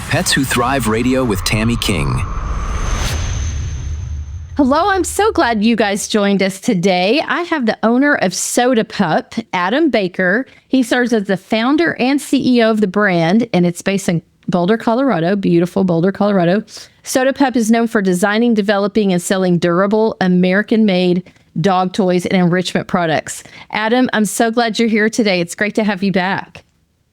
Pets Who Thrive Radio with Tammy King. Hello, I'm so glad you guys joined us today. I have the owner of SodaPup, Adam Baker. He serves as the founder and CEO of the brand, and it's based in Boulder, Colorado, beautiful Boulder, Colorado. SodaPup is known for designing, developing, and selling durable, American-made dog toys and enrichment products. Adam, I'm so glad you're here today. It's great to have you back.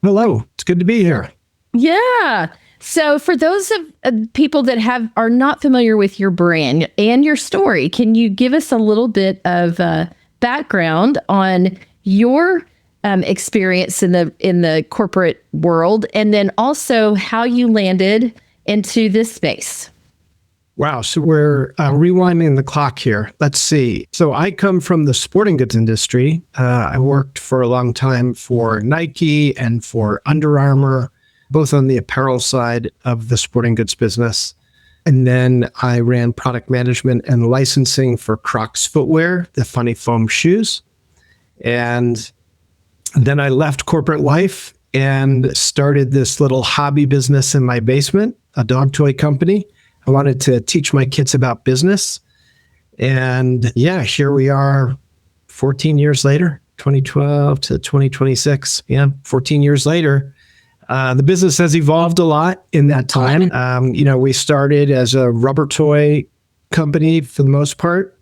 Hello, it's good to be here. Yeah. So for those of people that are not familiar with your brand and your story, can you give us a little bit of background on your experience in the corporate world, and then also how you landed into this space? Wow. So we're rewinding the clock here. Let's see. So I come from the sporting goods industry. I worked for a long time for Nike and for Under Armour, both on the apparel side of the sporting goods business. And then I ran product management and licensing for Crocs footwear, the funny foam shoes. And then I left corporate life and started this little hobby business in my basement, a dog toy company. I wanted to teach my kids about business. And yeah, here we are 14 years later, 2012 to 2026. Yeah, 14 years later. The business has evolved a lot in that time. We started as a rubber toy company for the most part.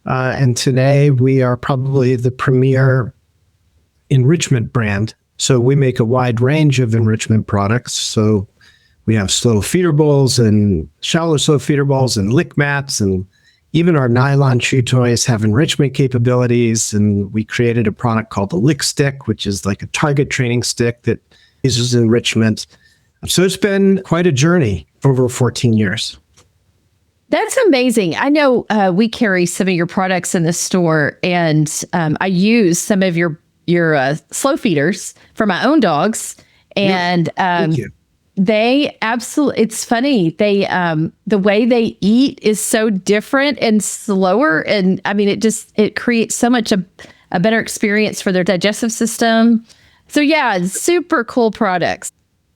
And today we are probably the premier enrichment brand. So we make a wide range of enrichment products. So we have slow feeder bowls and shallow slow feeder bowls and lick mats, and even our nylon chew toys have enrichment capabilities. And we created a product called the Lick Stick, which is like a target training stick that uses enrichment. So it's been quite a journey over 14 years. That's amazing. I know we carry some of your products in the store, and I use some of your slow feeders for my own dogs. And Thank you. They absolutely, it's funny. They, the way they eat is so different and slower. And I mean, it creates so much a better experience for their digestive system. So yeah, super cool products.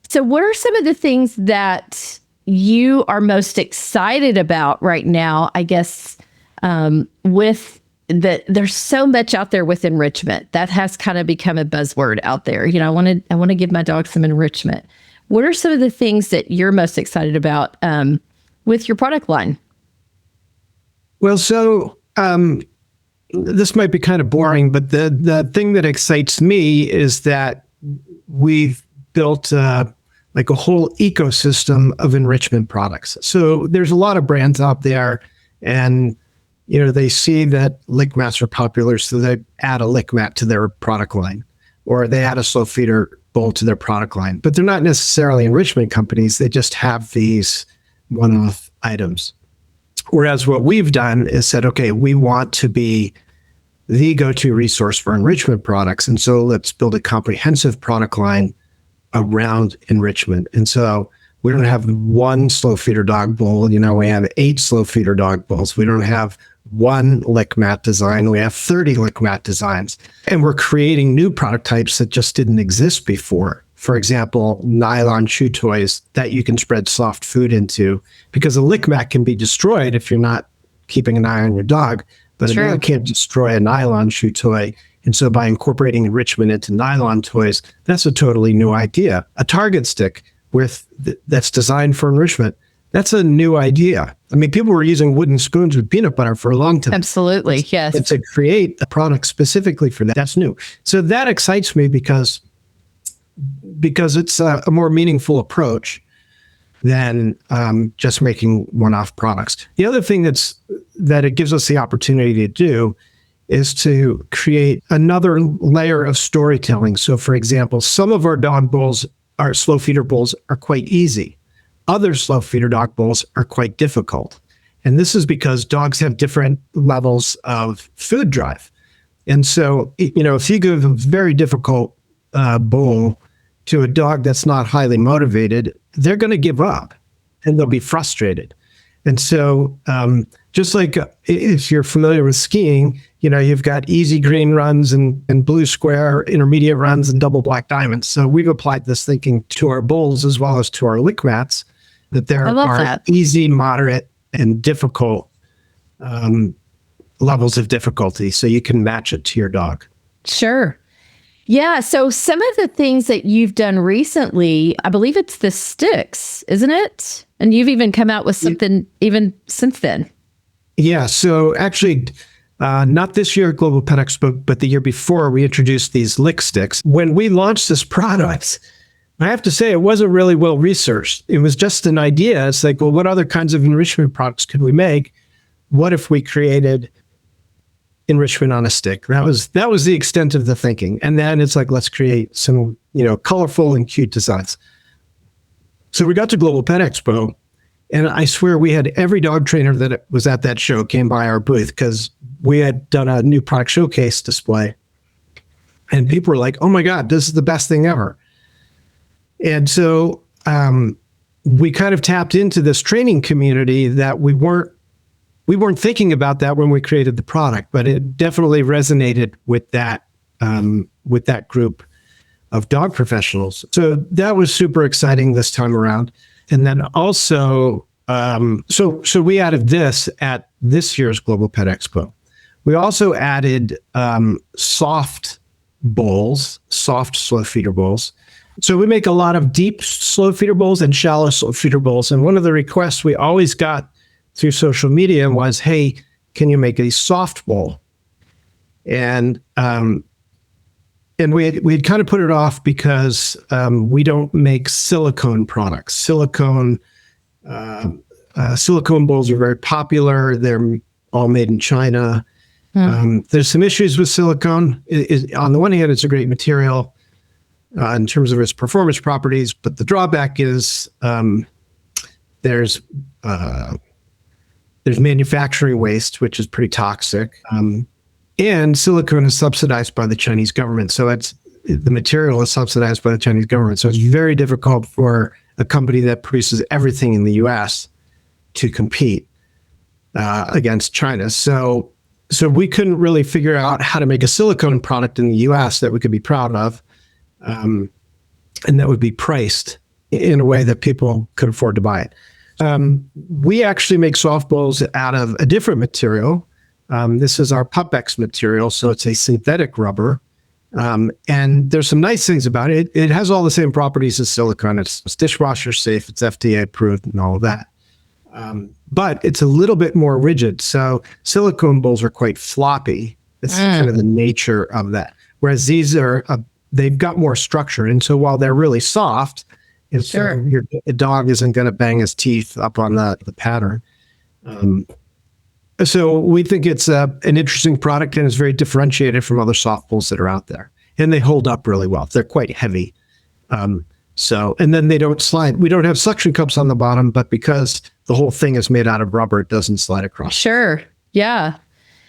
So what are some of the things that you are most excited about right now? I guess, there's so much out there with enrichment that has kind of become a buzzword out there. I want to give my dog some enrichment. What are some of the things that you're most excited about with your product line? Well, so this might be kind of boring, but the thing that excites me is that we've built like a whole ecosystem of enrichment products. So there's a lot of brands out there, and they see that lick mats are popular, so they add a lick mat to their product line, or they add a slow feeder bowl to their product line. But they're not necessarily enrichment companies. They just have these one-off items. Whereas what we've done is said, okay, we want to be the go-to resource for enrichment products. And so let's build a comprehensive product line around enrichment. And so we don't have one slow feeder dog bowl. We have 8 slow feeder dog bowls. We don't have one lick mat design. We have 30 lick mat designs. And we're creating new product types that just didn't exist before. For example, nylon chew toys that you can spread soft food into, because a lick mat can be destroyed if you're not keeping an eye on your dog, but a dog can't destroy a nylon chew toy. And so by incorporating enrichment into nylon toys, that's a totally new idea. A target stick that's designed for enrichment, that's a new idea. I mean, people were using wooden spoons with peanut butter for a long time. Absolutely, yes. And to create a product specifically for that, that's new. So that excites me because it's a more meaningful approach than just making one-off products. The other thing that it gives us the opportunity to do is to create another layer of storytelling. So for example, some of our dog bowls, our slow feeder bowls, are quite easy. Other slow feeder dog bowls are quite difficult. And this is because dogs have different levels of food drive. And so, if you give a very difficult bowl to a dog that's not highly motivated, they're going to give up and they'll be frustrated. And so just like if you're familiar with skiing, you've got easy green runs and blue square, intermediate runs, and double black diamonds. So we've applied this thinking to our bowls as well as to our lick mats, that there are easy, moderate, and difficult levels of difficulty, so you can match it to your dog. Sure. Yeah. So some of the things that you've done recently, I believe it's the sticks, isn't it? And you've even come out with something even since then. Yeah. So actually, not this year at Global Pet Expo, but the year before, we introduced these lick sticks. When we launched this product, I have to say it wasn't really well researched. It was just an idea. It's like, well, what other kinds of enrichment products could we make? What if we created enrichment on a stick? That was the extent of the thinking. And then it's like, let's create some, colorful and cute designs. So we got to Global Pet Expo, and I swear we had every dog trainer that was at that show came by our booth because we had done a new product showcase display. And people were like, oh my God, this is the best thing ever. And so we kind of tapped into this training community that we weren't thinking about that when we created the product, but it definitely resonated with that group of dog professionals. So that was super exciting this time around. And then also, so we added this at this year's Global Pet Expo. We also added soft bowls, soft slow feeder bowls. So we make a lot of deep slow feeder bowls and shallow slow feeder bowls. And one of the requests we always got through social media was, hey, can you make a soft bowl? And we'd kind of put it off because we don't make silicone products. Silicone bowls are very popular. They're all made in China. There's some issues with silicone. On the one hand, it's a great material in terms of its performance properties, but the drawback is there's manufacturing waste, which is pretty toxic. And silicone is subsidized by the Chinese government. So the material is subsidized by the Chinese government. So it's very difficult for a company that produces everything in the US to compete against China. So we couldn't really figure out how to make a silicone product in the US that we could be proud of, and that would be priced in a way that people could afford to buy it. We actually make soft bowls out of a different material. This is our PupX material, so it's a synthetic rubber. And there's some nice things about it. It has all the same properties as silicone. It's dishwasher safe, it's FDA approved and all of that. But it's a little bit more rigid. So silicone bowls are quite floppy. It's kind of the nature of that. Whereas these are, they've got more structure. And so while they're really soft, your dog isn't going to bang his teeth up on the pattern. So we think it's an interesting product, and it's very differentiated from other soft bowls that are out there. And they hold up really well. They're quite heavy. And then they don't slide. We don't have suction cups on the bottom, but because the whole thing is made out of rubber, it doesn't slide across. Sure. Yeah.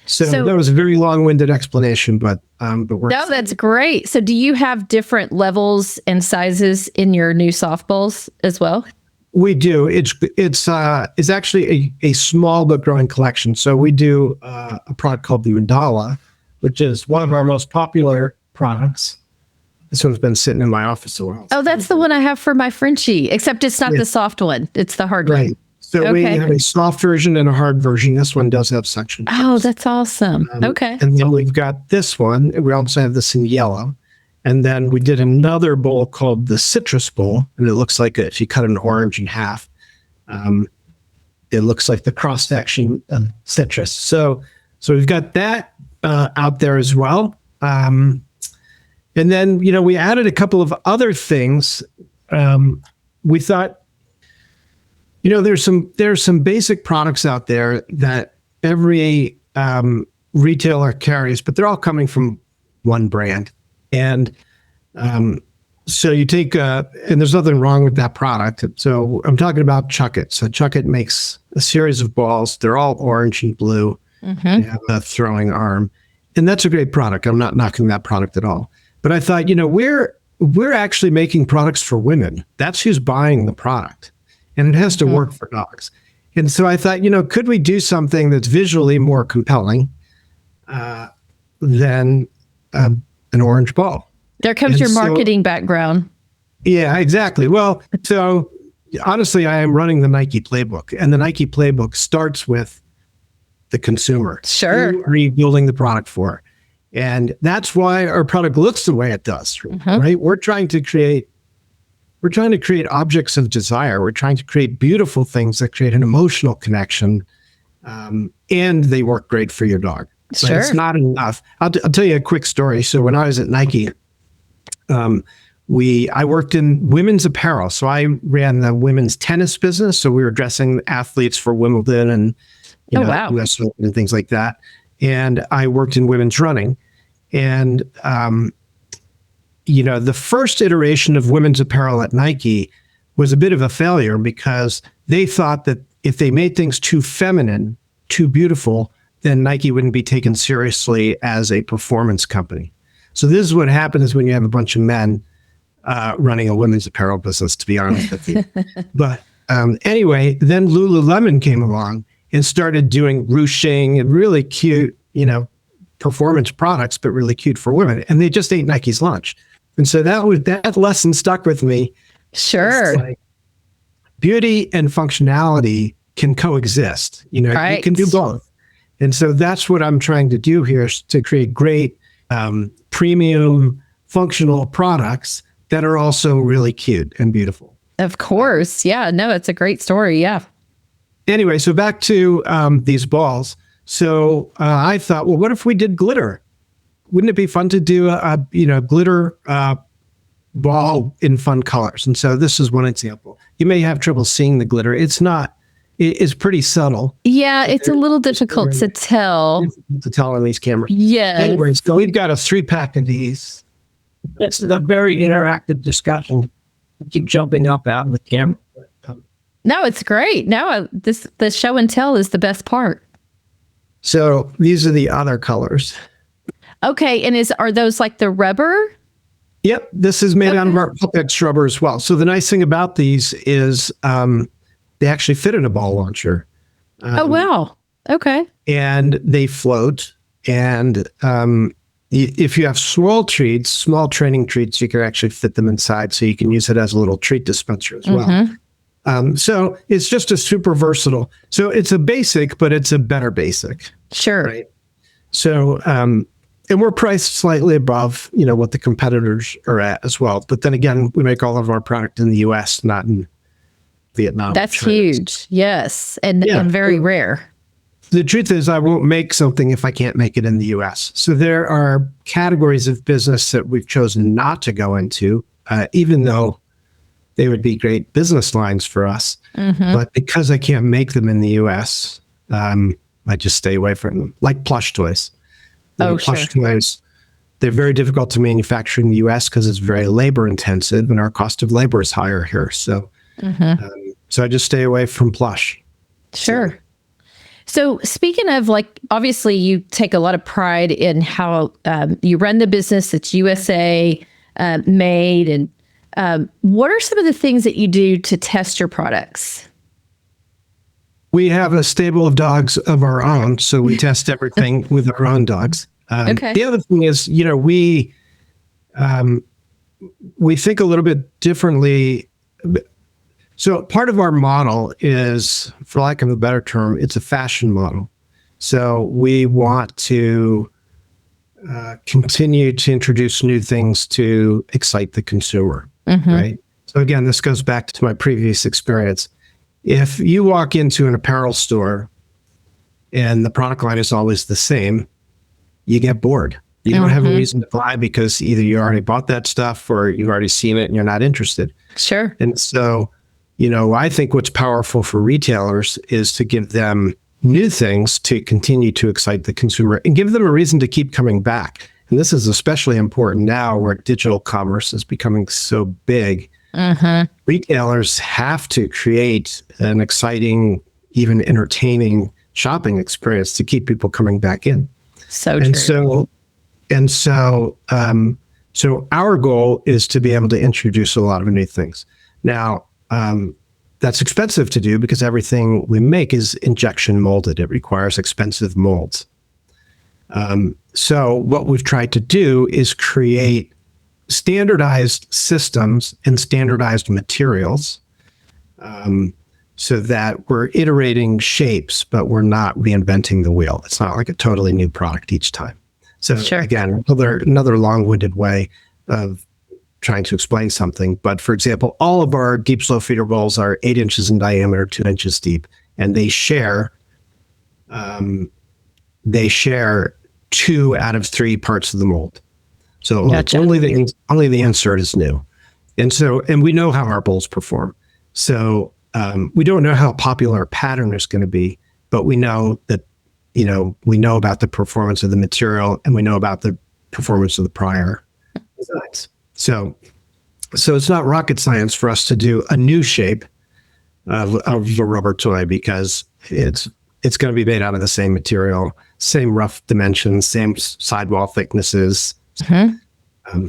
So that was a very long-winded explanation, but we're... No, that's great. So do you have different levels and sizes in your new soft bowls as well? We do. It's actually a small but growing collection. So we do a product called the Undala, which is one of our most popular products. This one's been sitting in my office a while. Oh, that's the one I have for my Frenchie, except it's not the soft one. It's the hard one. So we have a soft version and a hard version. This one does have suction cups. Oh, that's awesome. Okay. And then we've got this one. We also have this in yellow. And then we did another bowl called the Citrus Bowl. And it looks like if you cut an orange in half, it looks like the cross-section of citrus. So we've got that out there as well. And then, we added a couple of other things. We thought, there's some basic products out there that every retailer carries, but they're all coming from one brand. And so you take, and there's nothing wrong with that product. So I'm talking about Chuck It. So Chuck It makes a series of balls. They're all orange and blue. They have a throwing arm. And that's a great product. I'm not knocking that product at all. But I thought, we're actually making products for women. That's who's buying the product. And it has to work for dogs. And so I thought, could we do something that's visually more compelling than an orange ball? There comes your marketing background. Yeah, exactly. Well, so honestly, I am running the Nike playbook, and the Nike playbook starts with the consumer. Sure. Who are you building the product for? And that's why our product looks the way it does, right? We're trying to create objects of desire. We're trying to create beautiful things that create an emotional connection, and they work great for your dog. But it's not enough. I'll tell you a quick story. So when I was at Nike, I worked in women's apparel. So I ran the women's tennis business. So we were dressing athletes for Wimbledon and US Open and things like that. And I worked in women's running. And, the first iteration of women's apparel at Nike was a bit of a failure because they thought that if they made things too feminine, too beautiful, then Nike wouldn't be taken seriously as a performance company. So this is what happens when you have a bunch of men running a women's apparel business, to be honest with you. But anyway, then Lululemon came along and started doing ruching and really cute, performance products, but really cute for women. And they just ate Nike's lunch. And so that lesson stuck with me. Sure. Like, beauty and functionality can coexist. You can do both. And so that's what I'm trying to do here, is to create great premium functional products that are also really cute and beautiful. Of course. Yeah. No, it's a great story. Yeah. Anyway, so back to these balls. So I thought, well, what if we did glitter? Wouldn't it be fun to do a glitter ball in fun colors? And so this is one example. You may have trouble seeing the glitter. It's pretty subtle. Yeah, it's a little difficult to tell. To tell on these cameras. Yeah. Anyway, so we've got a 3-pack of these. This is a very interactive discussion. I keep jumping up out of the camera. No, it's great. No, the show and tell is the best part. So these are the other colors. Okay, and are those like the rubber? Yep, this is made out of our PupX rubber as well. So the nice thing about these is they actually fit in a ball launcher. Oh, wow. Okay. And they float. And if you have small training treats, you can actually fit them inside. So you can use it as a little treat dispenser as well. So it's just a super versatile. So it's a basic, but it's a better basic. Sure. Right. So, and we're priced slightly above, what the competitors are at as well. But then again, we make all of our product in the US, not in Vietnam. That's huge. Yes. And very rare. The truth is I won't make something if I can't make it in the US. So there are categories of business that we've chosen not to go into, even though they would be great business lines for us. But because I can't make them in the US, I just stay away from them, like plush toys. Plush toys, they're very difficult to manufacture in the US because it's very labor intensive and our cost of labor is higher here. So, so I just stay away from plush. Sure. So speaking of, obviously you take a lot of pride in how you run the business. It's USA made. And what are some of the things that you do to test your products? We have a stable of dogs of our own, so we test everything with our own dogs. The other thing is, we think a little bit differently. So part of our model is, for lack of a better term, it's a fashion model. So we want to continue to introduce new things to excite the consumer, right? So again, this goes back to my previous experience. If you walk into an apparel store and the product line is always the same, you get bored. You don't have a reason to buy because either you already bought that stuff or you've already seen it and you're not interested. Sure. And so, I think what's powerful for retailers is to give them new things to continue to excite the consumer and give them a reason to keep coming back. And this is especially important now where digital commerce is becoming so big. Retailers have to create an exciting, even entertaining shopping experience to keep people coming back in. So true. So our goal is to be able to introduce a lot of new things. Now, that's expensive to do because everything we make is injection molded. It requires expensive molds. So what we've tried to do is create standardized systems and standardized materials, so that we're iterating shapes, but we're not reinventing the wheel. It's not like a totally new product each time. So again, another long-winded way of trying to explain something. But for example, all of our deep slow feeder bowls are 8 inches in diameter, 2 inches deep, and they share 2 out of 3 parts of the mold. So Gotcha. only the insert is new. And we know how our bowls perform. So we don't know how popular a pattern is going to be, but we know that, we know about the performance of the material and we know about the performance of the prior designs. So it's not rocket science for us to do a new shape of a rubber toy because it's going to be made out of the same material, same rough dimensions, same sidewall thicknesses. Mm-hmm.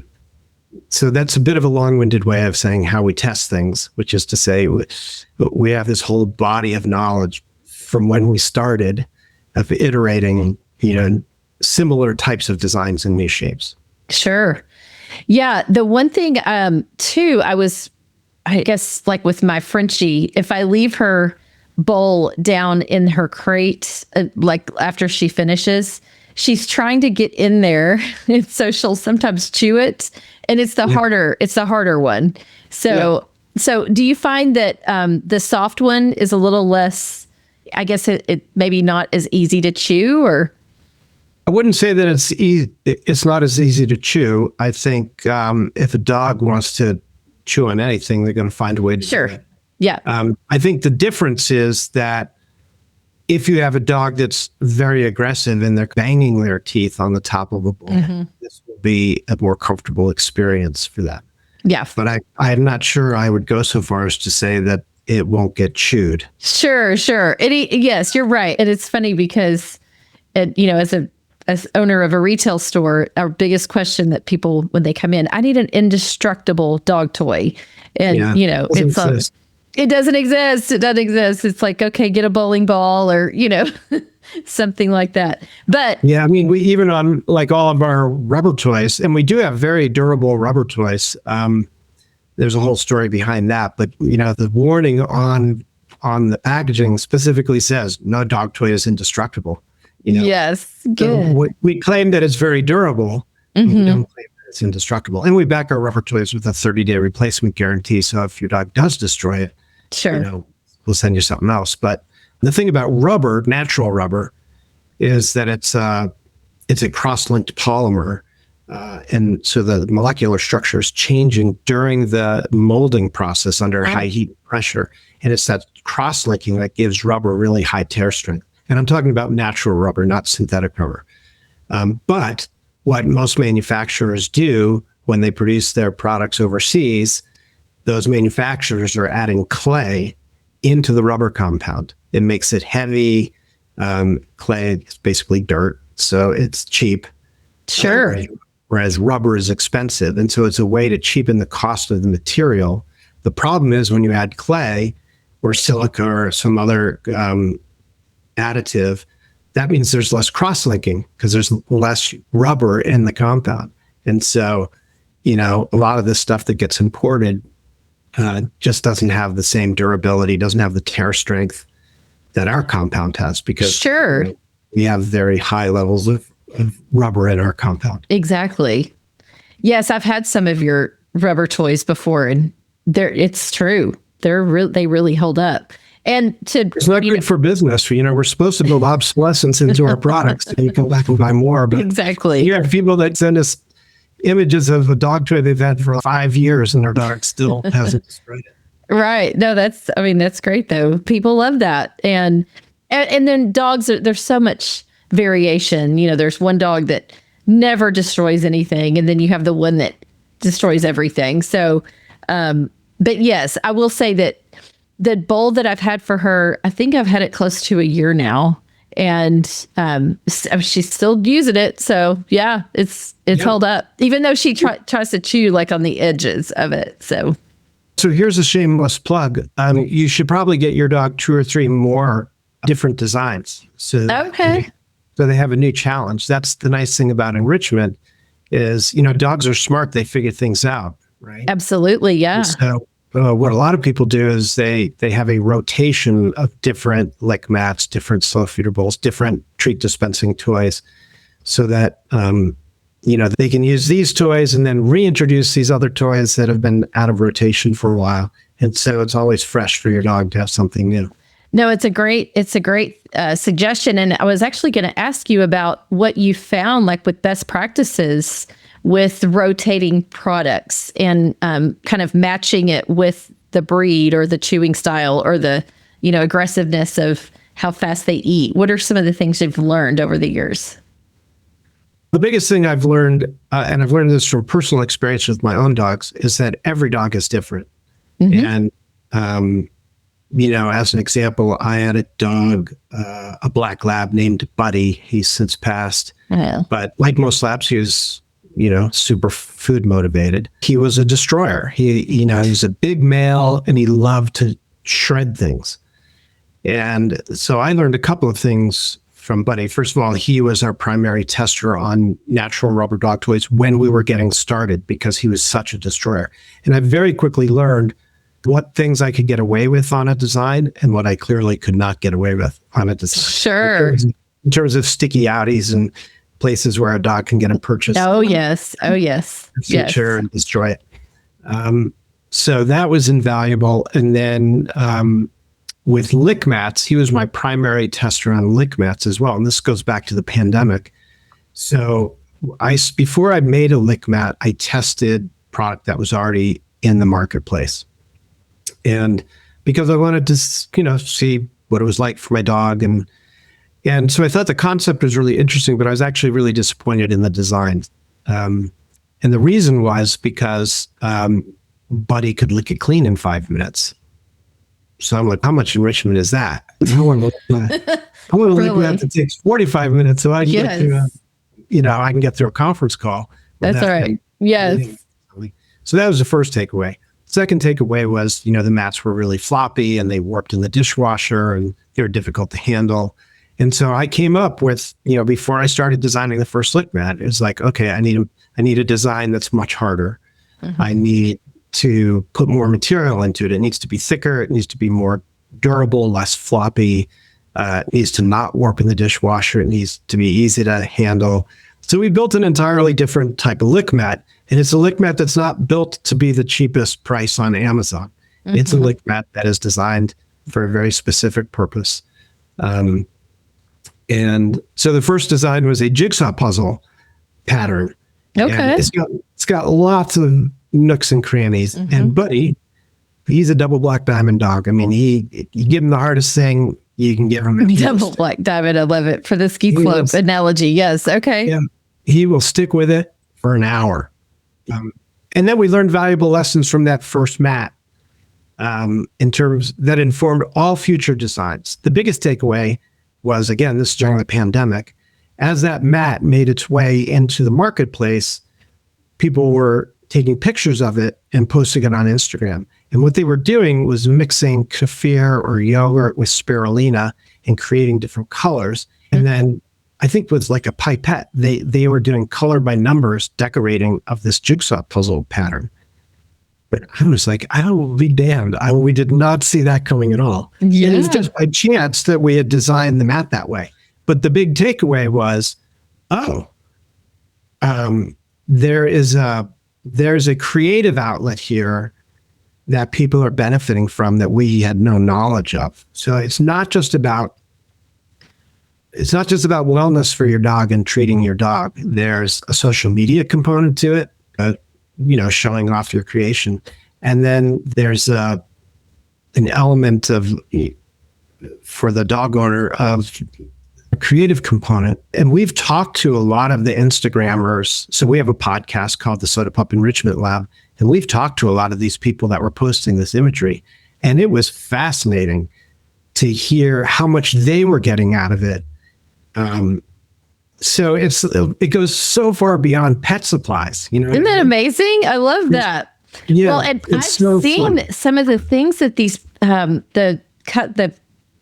So that's a bit of a long-winded way of saying how we test things, which is to say we have this whole body of knowledge from when we started of iterating, similar types of designs and niche shapes. Sure. Yeah. The one thing, too, I guess like with my Frenchie, if I leave her bowl down in her crate, like after she finishes, she's trying to get in there. And so she'll sometimes chew it. And it's the harder one. So do you find that the soft one is a little less, I guess it maybe not as easy to chew, or? I wouldn't say that it's not as easy to chew. I think if a dog wants to chew on anything, they're going to find a way to do it. Yeah. I think the difference is that if you have a dog that's very aggressive and they're banging their teeth on the top of a bowl, this will be a more comfortable experience for them. Yeah. But I'm not sure I would go so far as to say that it won't get chewed. Sure. Yes, you're right. And it's funny because, as owner of a retail store, our biggest question that people, when they come in, I need an indestructible dog toy. And, it doesn't exist. It doesn't exist. It's like, okay, get a bowling ball or, something like that. But yeah, I mean, we even on like all of our rubber toys, and we do have very durable rubber toys. There's a whole story behind that. But, the warning on the packaging specifically says no dog toy is indestructible. Yes, good. So we claim that it's very durable. We don't claim that it's indestructible. And we back our rubber toys with a 30-day replacement guarantee. So if your dog does destroy it, we'll send you something else. But the thing about rubber, natural rubber, is that it's a cross-linked polymer. And so the molecular structure is changing during the molding process under high heat and pressure. And it's that cross-linking that gives rubber really high tear strength. And I'm talking about natural rubber, not synthetic rubber. But what most manufacturers do when they produce their products overseas, those manufacturers are adding clay into the rubber compound. It makes it heavy. Clay is basically dirt, so it's cheap. Sure. Whereas rubber is expensive. And so it's a way to cheapen the cost of the material. The problem is when you add clay or silica or some other additive, that means there's less cross-linking because there's less rubber in the compound. And so, a lot of this stuff that gets imported just doesn't have the same durability, doesn't have the tear strength that our compound has because we have very high levels of rubber in our compound. Exactly. Yes, I've had some of your rubber toys before, and it's true. They really hold up. And it's not good for business. We're supposed to build obsolescence into our products, and you come back and buy more. But exactly, you have people that send us images of a dog toy they've had for 5 years, and their dog still hasn't destroyed it. Right. No, that's great though. People love that, and then dogs. There's so much variation. There's one dog that never destroys anything, and then you have the one that destroys everything. So, but yes, I will say that the bowl that I've had for her, I think I've had it close to a year now, and she's still using it. So yeah, it's held up, even though she tries to chew like on the edges of it. So So here's a shameless plug. You should probably get your dog 2 or 3 more different designs. So they have a new challenge. That's the nice thing about enrichment is, dogs are smart. They figure things out, right? Absolutely. Yeah. And so what a lot of people do is they have a rotation of different lick mats, different slow feeder bowls, different treat dispensing toys so that, they can use these toys and then reintroduce these other toys that have been out of rotation for a while. And so it's always fresh for your dog to have something new. No, it's a great suggestion. And I was actually going to ask you about what you found, like with best practices with rotating products and kind of matching it with the breed or the chewing style or the, aggressiveness of how fast they eat. What are some of the things you've learned over the years? The biggest thing I've learned, and I've learned this from personal experience with my own dogs, is that every dog is different. And, as an example, I had a dog, a black lab named Buddy. He's since passed. But like most labs, he was, super food motivated. He was a destroyer. He was a big male and he loved to shred things. And so I learned a couple of things from Buddy. First of all, he was our primary tester on natural rubber dog toys when we were getting started because he was such a destroyer. And I very quickly learned what things I could get away with on a design and what I clearly could not get away with on a design. Sure. In terms of sticky outies and places where a dog can get a purchase. Oh, yes. Feature and destroy it. So that was invaluable. And then with lick mats, he was my primary tester on lick mats as well. And this goes back to the pandemic. So before I made a lick mat, I tested product that was already in the marketplace. And because I wanted to, see what it was like for my dog. And so I thought the concept was really interesting, but I was actually really disappointed in the design. And the reason was because Buddy could lick it clean in 5 minutes. So I'm like, how much enrichment is that? I want to lick that that takes 45 minutes so I can get through, I can get through a conference call. That's all right. Yes. So that was the first takeaway. Second takeaway was, the mats were really floppy and they warped in the dishwasher and they were difficult to handle. And so I came up with, before I started designing the first lick mat, it was like, okay, I need a design that's much harder. I need to put more material into it. It needs to be thicker. It needs to be more durable, less floppy. It needs to not warp in the dishwasher. It needs to be easy to handle. So we built an entirely different type of lick mat. And it's a lick mat that's not built to be the cheapest price on Amazon. It's a lick mat that is designed for a very specific purpose. And so the first design was a jigsaw puzzle pattern. Okay. And it's got lots of nooks and crannies. And Buddy, he's a double black diamond dog. I mean, you give him the hardest thing you can give him. Double black diamond. I love it for the ski slope analogy. Yes. Okay. Yeah. He will stick with it for an hour. And then we learned valuable lessons from that first mat in terms that informed all future designs. The biggest takeaway was, again, this is during the pandemic, as that mat made its way into the marketplace, people were taking pictures of it and posting it on Instagram. And what they were doing was mixing kefir or yogurt with spirulina and creating different colors. And then I think with like a pipette, they were doing color by numbers decorating of this jigsaw puzzle pattern. But I was like, I will be damned. We did not see that coming at all. Yeah. And it was just by chance that we had designed the mat that way. But the big takeaway was, there's a creative outlet here that people are benefiting from that we had no knowledge of. So it's not just about wellness for your dog and treating your dog. There's a social media component to it, showing off your creation. And then there's an element of, for the dog owner, of a creative component. And we've talked to a lot of the Instagrammers. So we have a podcast called the SodaPup Enrichment Lab. And we've talked to a lot of these people that were posting this imagery. And it was fascinating to hear how much they were getting out of it. So it goes so far beyond pet supplies. Isn't that amazing? I love that. Yeah, Well, and I've so seen fun. some of the things that these the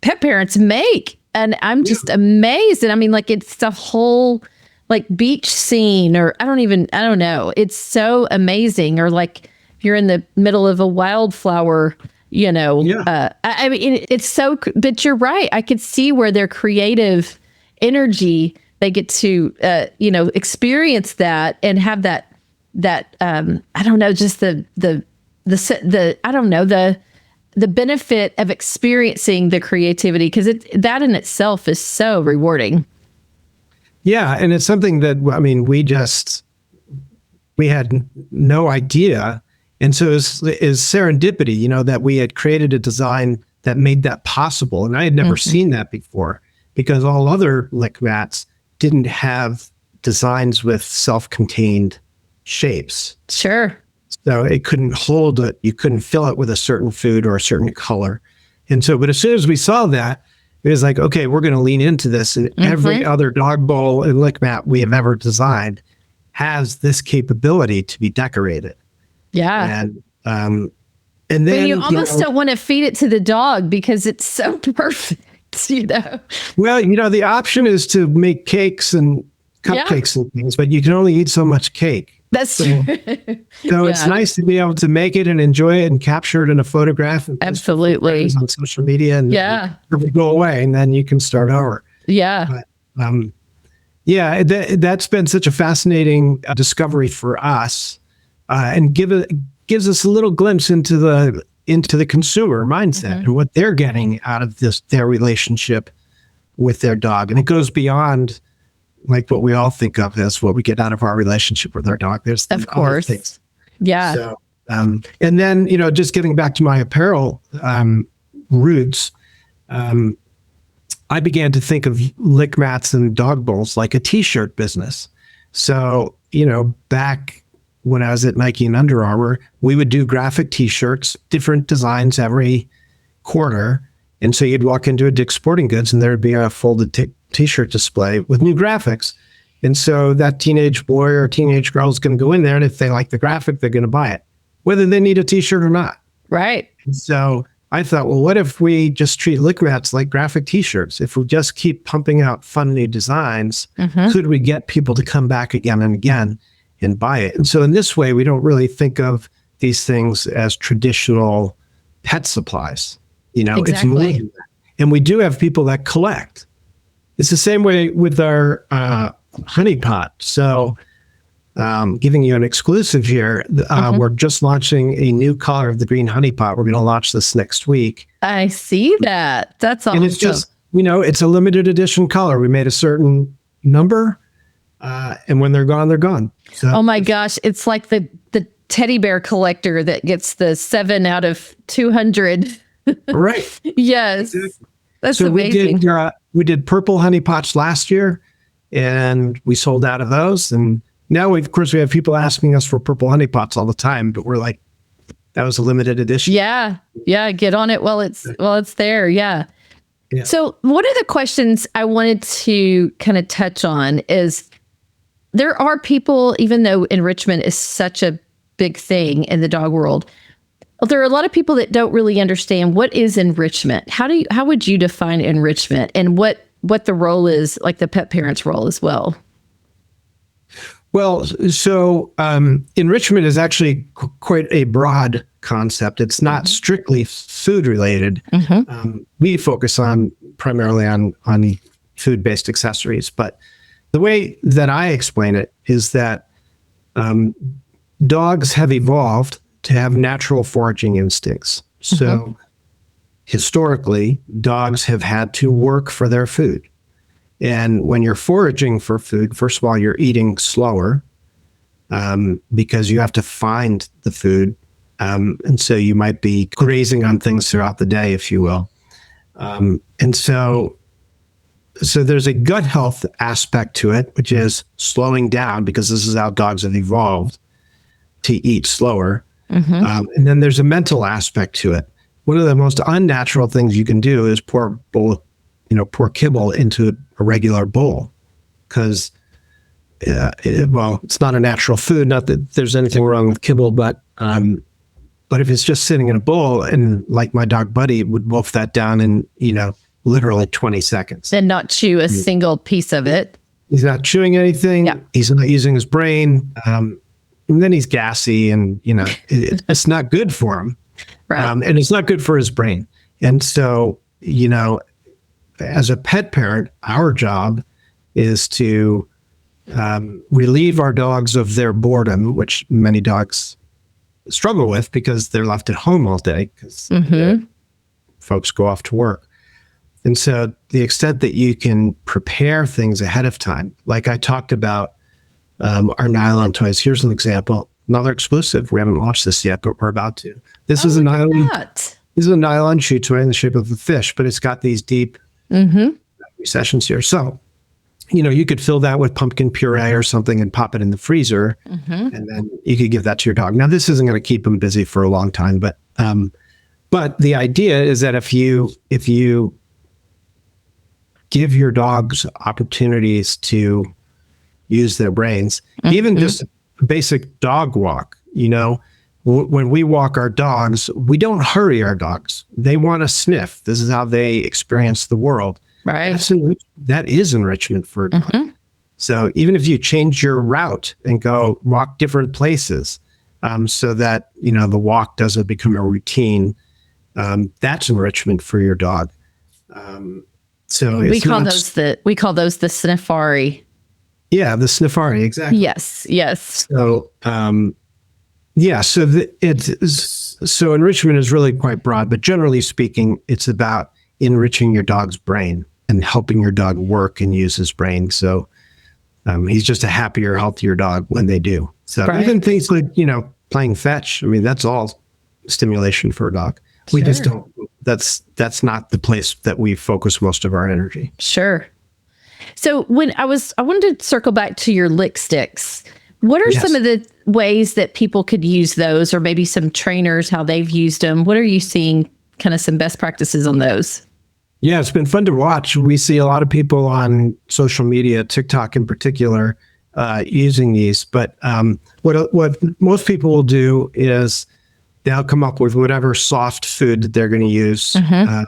pet parents make, and I'm just amazed. And I mean, like it's the whole like beach scene, or I don't know. It's so amazing. Or like you're in the middle of a wildflower, Yeah. I mean, it's so. But you're right. I could see where their creative energy, they get to experience that and have that I don't know, just the I don't know, the benefit of experiencing the creativity, because that in itself is so rewarding. Yeah, and it's something that, I mean, we had no idea. And so is serendipity, that we had created a design that made that possible. And I had never seen that before, because all other lick mats didn't have designs with self-contained shapes. Sure. So it couldn't hold it. You couldn't fill it with a certain food or a certain color. And so, but as soon as we saw that, it was like, okay, we're going to lean into this. And every other dog bowl and lick mat we have ever designed has this capability to be decorated. Yeah. And then But you almost don't want to feed it to the dog because it's so perfect. Well, the option is to make cakes and cupcakes and things, but you can only eat so much cake. That's true. So it's nice to be able to make it and enjoy it and capture it in a photograph. And absolutely. On social media, and we go away, and then you can start over. Yeah. But, that's been such a fascinating discovery for us, and gives us a little glimpse into the consumer mindset and what they're getting out of their relationship with their dog, and it goes beyond like what we all think of as what we get out of our relationship with our dog. There's of course things. Yeah. So, and then, just getting back to my apparel roots, I began to think of lick mats and dog bowls like a t-shirt business. So, back when I was at Nike and Under Armour, we would do graphic t-shirts, different designs every quarter. And so you'd walk into a Dick's Sporting Goods and there'd be a folded t-shirt display with new graphics. And so that teenage boy or teenage girl is going to go in there, and if they like the graphic, they're going to buy it, whether they need a t-shirt or not. Right. And so I thought, well, what if we just treat lick mats like graphic t-shirts? If we just keep pumping out fun new designs, could we get people to come back again and again and buy it? And so in this way, we don't really think of these things as traditional pet supplies. It's more than that. And we do have people that collect. It's the same way with our honey pot. So giving you an exclusive here, we're just launching a new color of the green honey pot. We're going to launch this next week. I see that. That's awesome. And it's just, it's a limited edition color. We made a certain number, and when they're gone, they're gone. So, oh my gosh. It's like the teddy bear collector that gets the 7 out of 200. Right. Yes. Exactly. That's so amazing. We did purple honey pots last year, and we sold out of those. And now, of course, we have people asking us for purple honey pots all the time, but we're like, that was a limited edition. Yeah. Yeah. Get on it while it's there. Yeah. So one of the questions I wanted to kind of touch on is, there are people, even though enrichment is such a big thing in the dog world, there are a lot of people that don't really understand what is enrichment. How would you define enrichment, and what the role is, like the pet parent's role as well? Well, so enrichment is actually quite a broad concept. It's not strictly food related. We focus primarily on food-based accessories, but the way that I explain it is that dogs have evolved to have natural foraging instincts. So historically, dogs have had to work for their food. And when you're foraging for food, first of all, you're eating slower because you have to find the food. And so you might be grazing on things throughout the day, if you will. And so there's a gut health aspect to it, which is slowing down, because this is how dogs have evolved to eat slower. And then there's a mental aspect to it. One of the most unnatural things you can do is pour kibble into a regular bowl, because it's not a natural food. Not that there's anything wrong with kibble, but But if it's just sitting in a bowl, and like my dog Buddy would wolf that down in, literally 20 seconds. And not chew a single piece of it. He's not chewing anything. Yeah. He's not using his brain. And then he's gassy, and, it's not good for him. Right. And it's not good for his brain. And so, as a pet parent, our job is to relieve our dogs of their boredom, which many dogs struggle with because they're left at home all day because folks go off to work. And so the extent that you can prepare things ahead of time, like I talked about our nylon toys. Here's an example, another exclusive. We haven't launched this yet, but we're about to. This is a nylon. This is a nylon chew toy in the shape of a fish, but it's got these deep recessions here. So, you could fill that with pumpkin puree or something and pop it in the freezer, and then you could give that to your dog. Now, this isn't going to keep them busy for a long time, but the idea is that if you give your dogs opportunities to use their brains, even just a basic dog walk, when we walk our dogs, we don't hurry our dogs. They want to sniff. This is how they experience the world. Right. That is enrichment for a dog. So even if you change your route and go walk different places, so that, the walk doesn't become a routine, that's enrichment for your dog. So we call those the Sniffari. Yeah, the Sniffari, exactly. Yes. So, so enrichment is really quite broad, but generally speaking, it's about enriching your dog's brain and helping your dog work and use his brain. So he's just a happier, healthier dog when they do. So even things like, playing fetch, that's all stimulation for a dog. We just don't, that's not the place that we focus most of our energy. Sure. So I wanted to circle back to your lick sticks. What are some of the ways that people could use those, or maybe some trainers, how they've used them? What are you seeing, kind of some best practices on those? Yeah, it's been fun to watch. We see a lot of people on social media, TikTok in particular, using these. But what most people will do is they'll come up with whatever soft food that they're going to use, and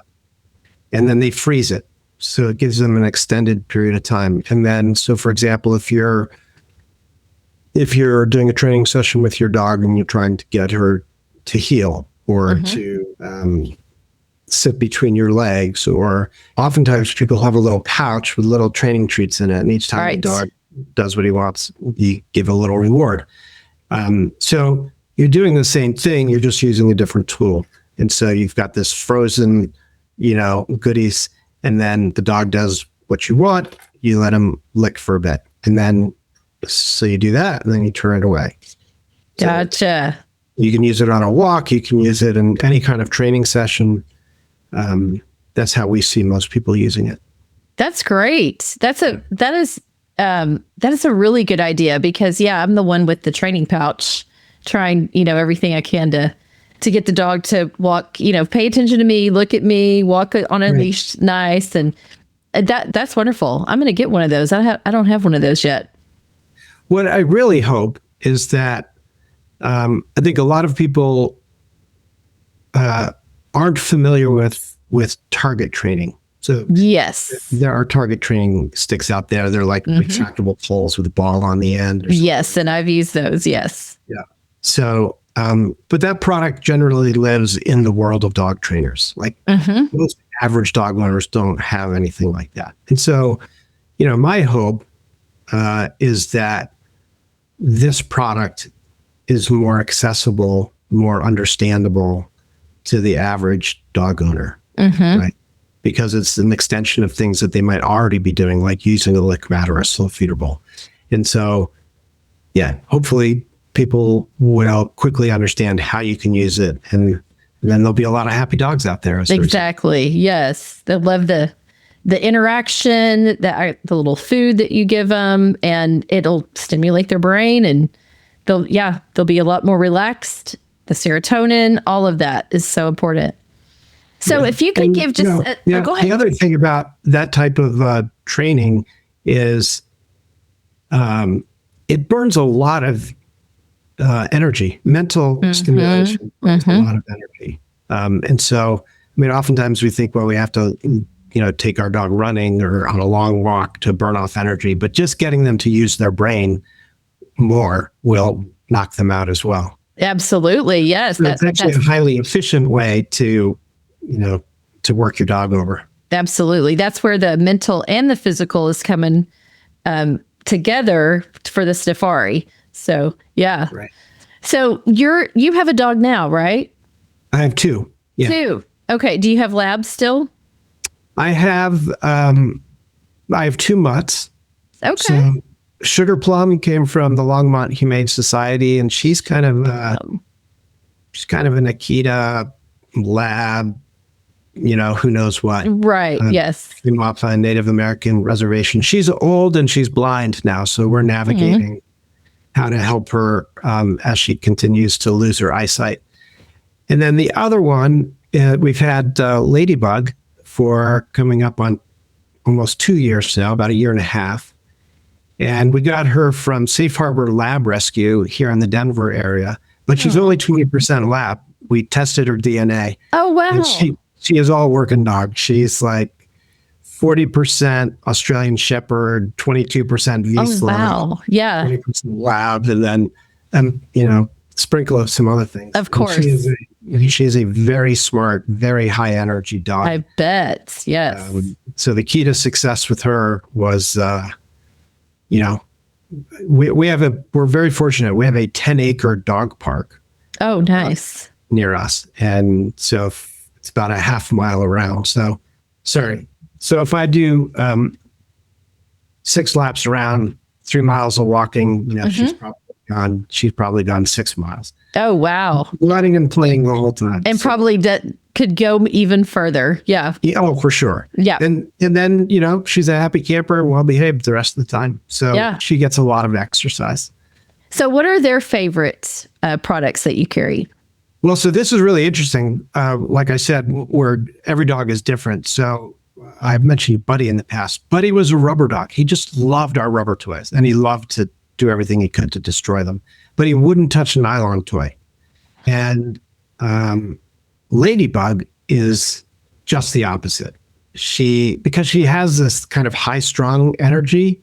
then they freeze it. So it gives them an extended period of time. And then, so for example, if you're doing a training session with your dog and you're trying to get her to heel or to sit between your legs, or oftentimes people have a little pouch with little training treats in it. And each time the dog does what he wants, you give a little reward. So you're doing the same thing, you're just using a different tool. And so you've got this frozen, goodies, and then the dog does what you want, you let him lick for a bit. And then, so you do that, and then you turn it away. Gotcha. So you can use it on a walk, you can use it in any kind of training session. That's how we see most people using it. That's great. That is a really good idea, because I'm the one with the training pouch, trying, everything I can to get the dog to walk, pay attention to me, look at me, walk on a leash nice. And that's wonderful. I'm going to get one of those. I don't have one of those yet. What I really hope is that I think a lot of people aren't familiar with target training. So yes, there are target training sticks out there. They're like retractable poles with a ball on the end. Yes, and I've used those. Yes. Yeah. So, but that product generally lives in the world of dog trainers. Like most average dog owners don't have anything like that. And so, my hope is that this product is more accessible, more understandable to the average dog owner, right? Because it's an extension of things that they might already be doing, like using a lick mat or a slow feeder bowl. And so, hopefully people will quickly understand how you can use it, and then there'll be a lot of happy dogs out there. Exactly. Yes. They'll love the interaction, the little food that you give them, and it'll stimulate their brain, and they'll be a lot more relaxed. The serotonin, all of that is so important. So if you could give just go ahead. The other thing about that type of training is it burns a lot of energy. Mental stimulation is a lot of energy. And so, I mean, oftentimes we think, well, we have to, take our dog running or on a long walk to burn off energy, but just getting them to use their brain more will knock them out as well. Absolutely. Yes. That's actually a highly efficient way to work your dog over. Absolutely. That's where the mental and the physical is coming together for the Sniffari. So, yeah. Right. So you have a dog now, right? I have two. Yeah. Two. Okay. Do you have labs still? I have 2 mutts. Okay. So Sugar Plum came from the Longmont Humane Society, and she's kind of an Akita lab, who knows what. Right. Yes. Came off a Native American reservation. She's old and she's blind now, so we're navigating how to help her as she continues to lose her eyesight. And then the other one, we've had Ladybug for coming up on almost 2 years now, about 1.5 years. And we got her from Safe Harbor Lab Rescue here in the Denver area, but she's only 20% lab. We tested her DNA. Oh, wow. And she is all working dog. She's like 40% Australian Shepherd, 22% Vizsla. Oh, wow. Yeah. 20% lab, and then, sprinkle of some other things. Of course. She is a very smart, very high energy dog. I bet. Yes. So the key to success with her was, we're very fortunate. We have a 10-acre dog park. Oh, nice. Near us. And so it's about a half mile around. So if I do 6 laps around, 3 miles of walking, she's probably gone 6 miles. Oh, wow. Running and playing the whole time. And probably could go even further. Yeah. Oh, for sure. Yeah. And then, she's a happy camper and well behaved the rest of the time. So she gets a lot of exercise. So what are their favorite products that you carry? Well, so this is really interesting. Like I said, where every dog is different. So I've mentioned Buddy in the past. Buddy was a rubber dog. He just loved our rubber toys, and he loved to do everything he could to destroy them. But he wouldn't touch a nylon toy. And Ladybug is just the opposite. Because she has this kind of high strung energy.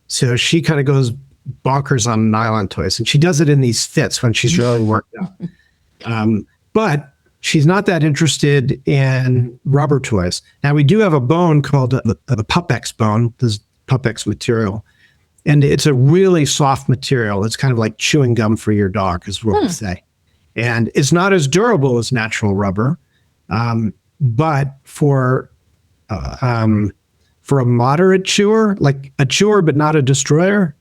So she kind of goes bonkers on nylon toys, and she does it in these fits when she's really worked out. But she's not that interested in rubber toys. Now we do have a bone called the PupX bone, this PupX material, and it's a really soft material. It's kind of like chewing gum for your dog, is what we say. And it's not as durable as natural rubber, but for a moderate chewer, like a chewer but not a destroyer,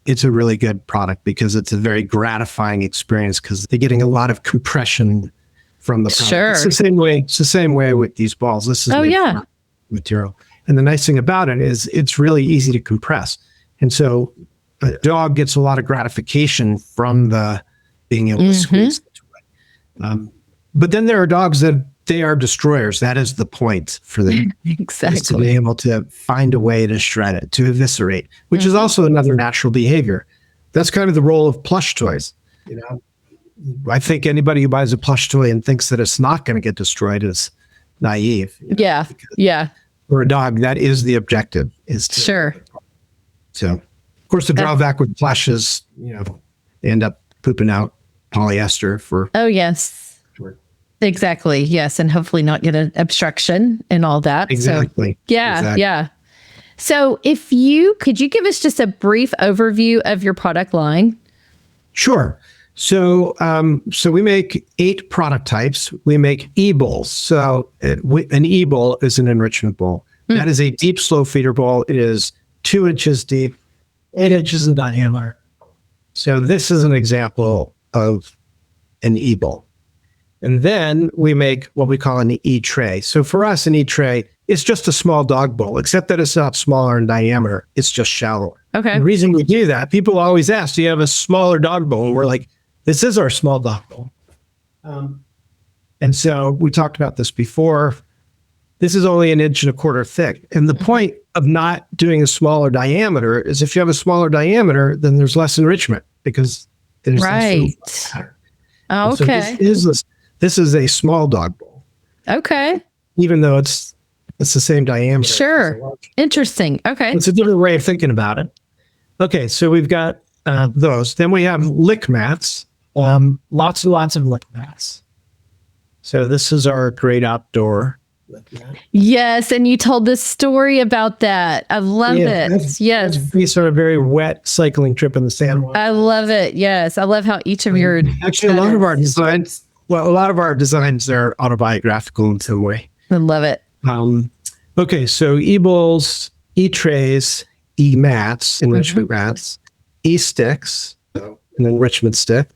it's a really good product because it's a very gratifying experience because they're getting a lot of compression from the product. Sure. It's the same way with these balls. This is material. And the nice thing about it is it's really easy to compress. And so a dog gets a lot of gratification from the being able to squeeze the toy. But then there are dogs that they are destroyers. That is the point for them. Exactly. Is to be able to find a way to shred it, to eviscerate, which is also another natural behavior. That's kind of the role of plush toys. I think anybody who buys a plush toy and thinks that it's not going to get destroyed is naive. Yeah. For a dog, that is the objective. Sure. So, of course, the drawback with plush is, they end up pooping out polyester for. Oh, yes. Exactly. Yes. And hopefully not get an obstruction and all that. Exactly. So, yeah. So could you give us just a brief overview of your product line? Sure. So we make 8 product types. We make e-bowls. So an e-bowl is an enrichment bowl. That is a deep, slow feeder bowl. It is 2 inches deep, 8 inches in diameter. So this is an example of an e-bowl. And then we make what we call an e-tray. So for us, an e-tray is just a small dog bowl, except that it's not smaller in diameter. It's just shallower. Okay. The reason we do that, people always ask, do you have a smaller dog bowl? And we're like, this is our small dog bowl. And so we talked about this before. This is only 1.25 inches thick. And the point of not doing a smaller diameter is if you have a smaller diameter, then there's less enrichment because There's Right. Oh, So okay. this is a small dog bowl, Okay. even though it's the same diameter. Sure. Interesting. Okay. It's a different way of thinking about it. Okay, so we've got those. Then we have lick mats. Lots and lots of lick mats. So this is our great outdoor lick mat. Yes. And you told this story about that. I love it. Yes. We sort of very wet cycling trip in the sand. I love it. Yes. I love how each of your Actually, a lot of our designs are autobiographical in some way. I love it. Okay, so e-bowls, e-trays, e-mats, enrichment mats, e-sticks, so an enrichment stick.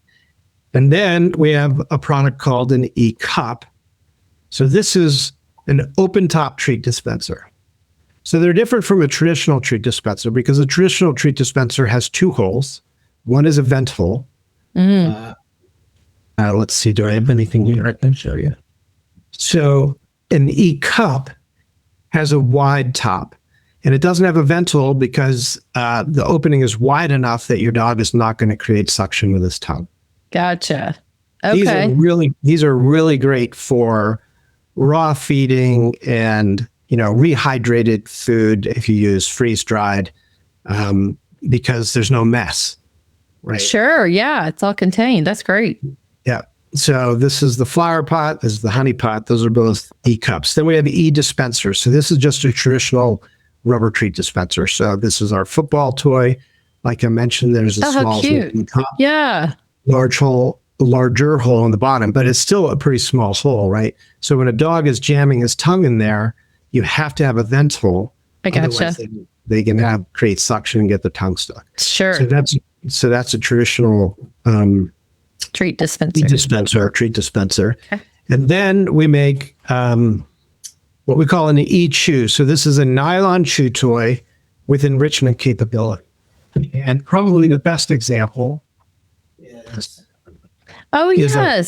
And then we have a product called an e-cup. So this is an open-top treat dispenser. So they're different from a traditional treat dispenser because a traditional treat dispenser has two holes. One is a vent hole. Let's see, do I have anything here I can show you? So an e-cup has a wide top, and it doesn't have a vent hole because the opening is wide enough that your dog is not going to create suction with his tongue. Gotcha. Okay. These are really great for raw feeding and, rehydrated food if you use freeze-dried, because there's no mess, right? Sure. Yeah. It's all contained. That's great. Yeah. So this is the flower pot. This is the honey pot. Those are both e-cups. Then we have e-dispensers. So this is just a traditional rubber treat dispenser. So this is our football toy. Like I mentioned, there's a small top, yeah, larger hole in the bottom, but it's still a pretty small hole, right? So when a dog is jamming his tongue in there, you have to have a vent hole. I gotcha. They can create suction and get the tongue stuck. Sure. So that's a traditional treat dispenser. Treat dispenser. Okay. And then we make what we call an e-chew. So this is a nylon chew toy with enrichment capability. And probably the best example is a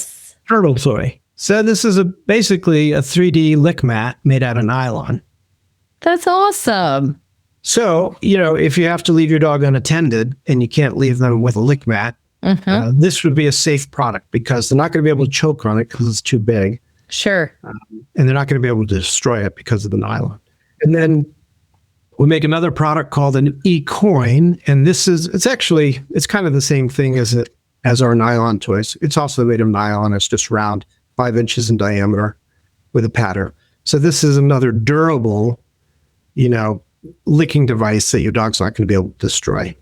turtle toy. So this is basically a 3D lick mat made out of nylon. That's awesome. So, if you have to leave your dog unattended and you can't leave them with a lick mat, this would be a safe product because they're not going to be able to choke on it because it's too big. Sure. And they're not going to be able to destroy it because of the nylon. And then we make another product called an e-coin. And it's kind of the same thing as our nylon toys. It's also made of nylon. It's just round, 5 inches in diameter with a pattern. So this is another durable, licking device that your dog's not going to be able to destroy.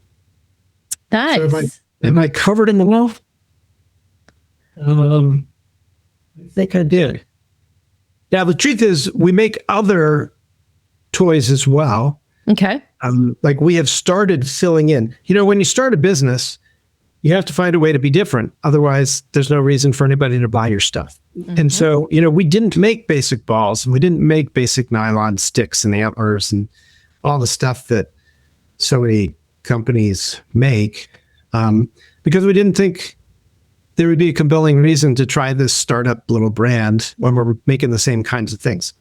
Nice. So am I covered in the mouth? I think I did. Now, the truth is we make other toys as well. Okay. Like we have started filling in. When you start a business, you have to find a way to be different. Otherwise, there's no reason for anybody to buy your stuff. And so, we didn't make basic balls and we didn't make basic nylon sticks and antlers and all the stuff that so many companies make because we didn't think there would be a compelling reason to try this startup little brand when we're making the same kinds of things.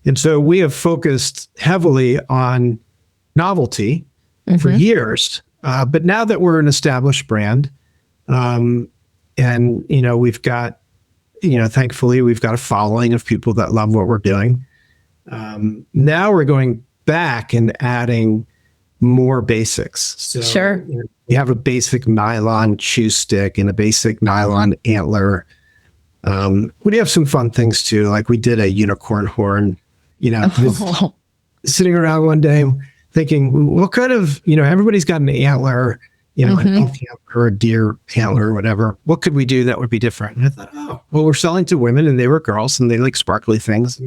And so we have focused heavily on novelty for years. But now that we're an established brand, and, we've got, thankfully we've got a following of people that love what we're doing. Now we're going back and adding more basics. So, sure. We have a basic nylon chew stick and a basic nylon antler. We have some fun things too. Like we did a unicorn horn, sitting around one day thinking, what kind of, everybody's got an antler, an elk antler or a deer antler or whatever. What could we do that would be different? And I thought, we're selling to women and they were girls and they like sparkly things.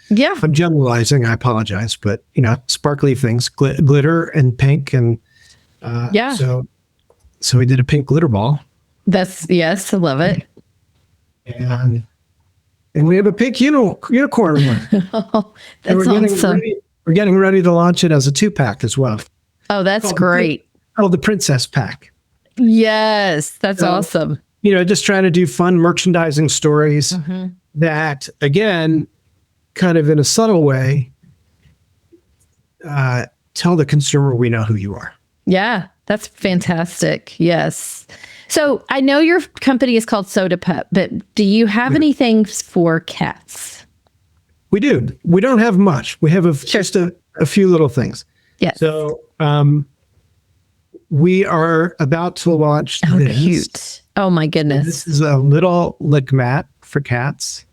Yeah. I'm generalizing. I apologize. But, sparkly things, glitter and pink. And so we did a pink glitter ball. Yes, I love it. And we have a pink unicorn one. Oh, that's awesome. We're getting ready to launch it as a 2-pack as well. Oh, that's great. The Princess Pack. Yes, that's awesome. Just trying to do fun merchandising stories that, again, kind of in a subtle way, tell the consumer we know who you are. Yeah, that's fantastic. Yes. So I know your company is called SodaPup, but do you have anything for cats? We do. We don't have much. We have just a few little things. Yes. So we are about to launch this. Cute. Oh my goodness. This is a little lick mat for cats.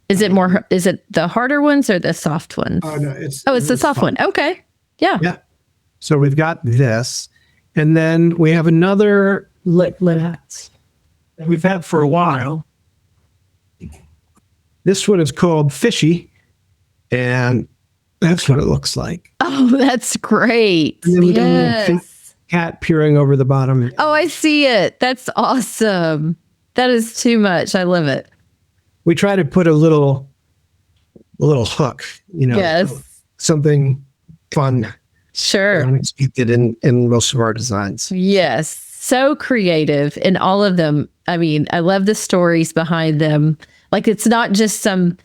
Is it the harder ones or the soft ones? Oh, no. It's the soft one. Okay. Yeah. Yeah. So we've got this. And then we have another lick mat that we've had for a while. This one is called Fishy. And that's what it looks like. Oh, that's great. And then we got a little cat peering over the bottom. Oh, I see it. That's awesome. That is too much. I love it. We try to put a little hook, Yes. something fun, Sure. unexpected in most of our designs. Yes. So creative in all of them. I mean, I love the stories behind them. Like, it's not just some,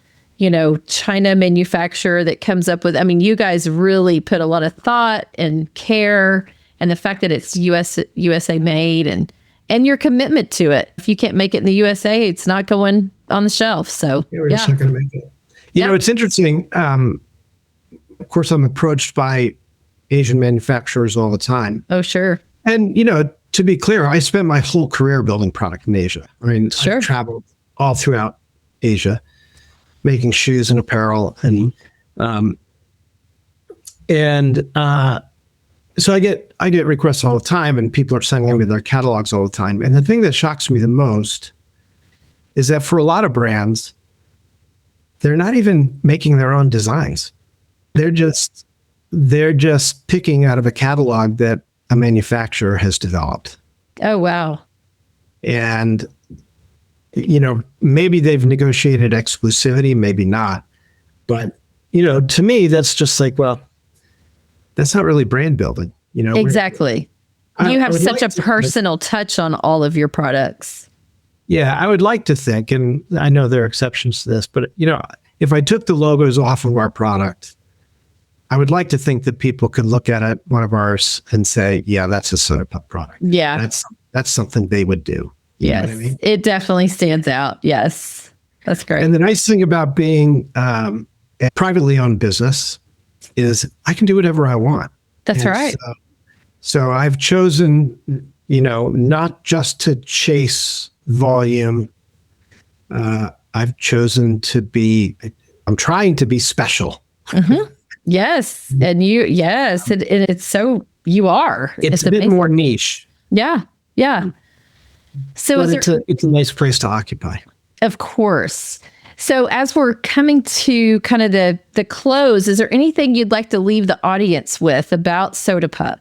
China manufacturer that comes up with, you guys really put a lot of thought and care, and the fact that it's USA made and your commitment to it. If you can't make it in the USA, it's not going on the shelf. So We're just not going to make it. It's interesting. Of course, I'm approached by Asian manufacturers all the time. Oh, sure. And, to be clear, I spent my whole career building product in Asia. Sure. I've traveled all throughout Asia, making shoes and apparel. And so I get requests all the time, and people are sending me their catalogs all the time. And the thing that shocks me the most is that for a lot of brands, they're not even making their own designs. They're just picking out of a catalog that a manufacturer has developed. Oh, wow. And, maybe they've negotiated exclusivity, maybe not. But, to me, that's just like, well, that's not really brand building. Exactly. You have such a personal touch on all of your products. Yeah, I would like to think, and I know there are exceptions to this, but, if I took the logos off of our product, I would like to think that people could look at one of ours and say, yeah, that's a SodaPup product. Yeah. That's something they would do. Yes. You know what I mean? It definitely stands out. Yes. That's great. And the nice thing about being a privately owned business is I can do whatever I want. That's right. So I've chosen, not just to chase volume. I've chosen I'm trying to be special. Mm-hmm. Yes. And and it's so, you are. It's a bit more niche. Yeah. Yeah. So it's a nice place to occupy. Of course. So as we're coming to kind of the close, is there anything you'd like to leave the audience with about SodaPup?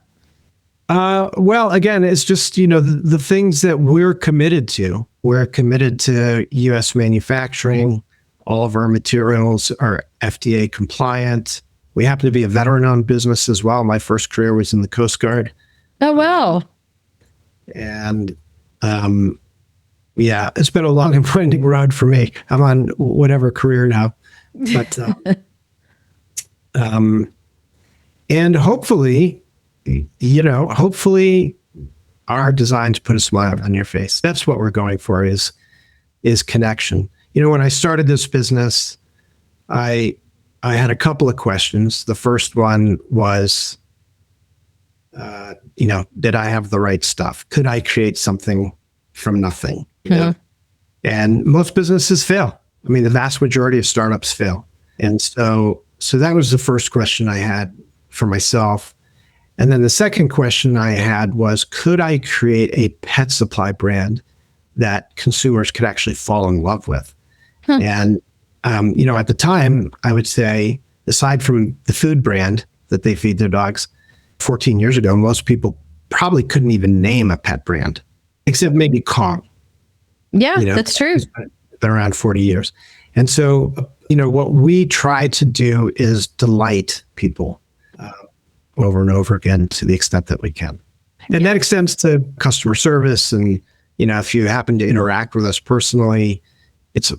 Well, again, it's just, the things that we're committed to. We're committed to U.S. manufacturing. All of our materials are FDA compliant. We happen to be a veteran-owned business as well. My first career was in the Coast Guard. Oh, wow. And it's been a long and winding road for me. I'm on whatever career now. But and hopefully our designs put a smile on your face. That's what we're going for is connection. When I started this business, I had a couple of questions. The first one was, did I have the right stuff? Could I create something from nothing? Mm-hmm. And most businesses fail. The vast majority of startups fail. And so that was the first question I had for myself. And then the second question I had was, could I create a pet supply brand that consumers could actually fall in love with? And, at the time, I would say, aside from the food brand that they feed their dogs, 14 years ago, most people probably couldn't even name a pet brand, except maybe Kong. Yeah, that's true. It's been around 40 years. And so, what we try to do is delight people over and over again to the extent that we can. And that extends to customer service. And, if you happen to interact with us personally, it's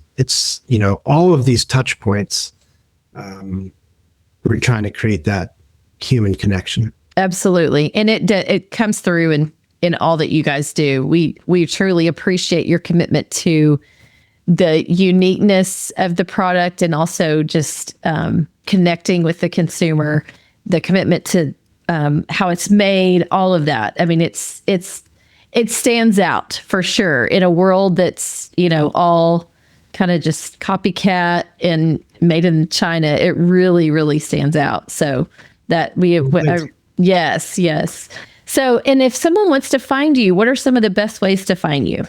all of these touch points. We're trying to create that human connection. Absolutely. And it comes through in in all that you guys do. We truly appreciate your commitment to the uniqueness of the product and also just connecting with the consumer, the commitment to how it's made, all of that. I mean, it stands out for sure in a world that's, all kind of just copycat and made in China. It really, really stands out. So that yes. So, and if someone wants to find you, what are some of the best ways to find you?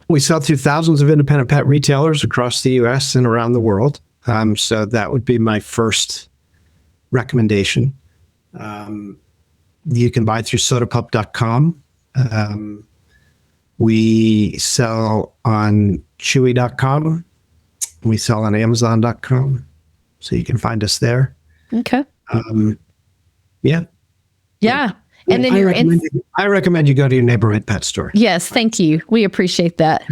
We sell through thousands of independent pet retailers across the U.S. and around the world. So that would be my first recommendation. You can buy through sodapup.com. We sell on chewy.com. We sell on amazon.com. So you can find us there. Okay. Yeah. Yeah. And then I recommend you go to your neighborhood pet store. Yes, thank you. We appreciate that.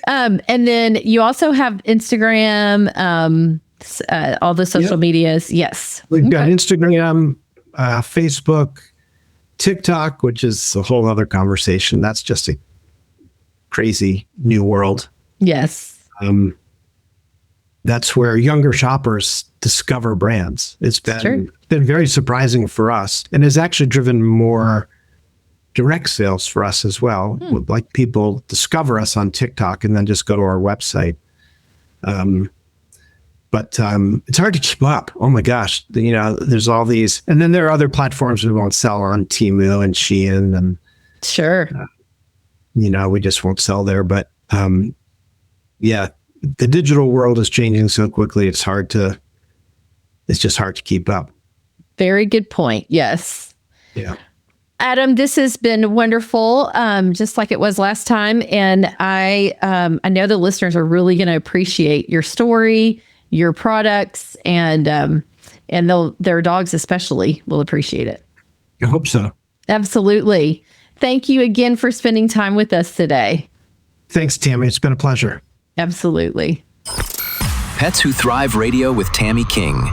And then you also have Instagram, all the social medias. Yes. We've got Instagram, Facebook, TikTok, which is a whole other conversation. That's just a crazy new world. Yes. That's where younger shoppers discover brands. It's been very surprising for us and has actually driven more direct sales for us as well. Like people discover us on TikTok and then just go to our website. But it's hard to keep up. Oh my gosh. There's all these, and then there are other platforms we won't sell on, Temu and Shein, and sure. We just won't sell there. But yeah, the digital world is changing so quickly. It's just hard to keep up. Very good point. Yes. Yeah. Adam, this has been wonderful, just like it was last time. And I know the listeners are really going to appreciate your story, your products, and their dogs especially will appreciate it. I hope so. Absolutely. Thank you again for spending time with us today. Thanks, Tammy. It's been a pleasure. Absolutely. Pets Who Thrive Radio with Tammy King.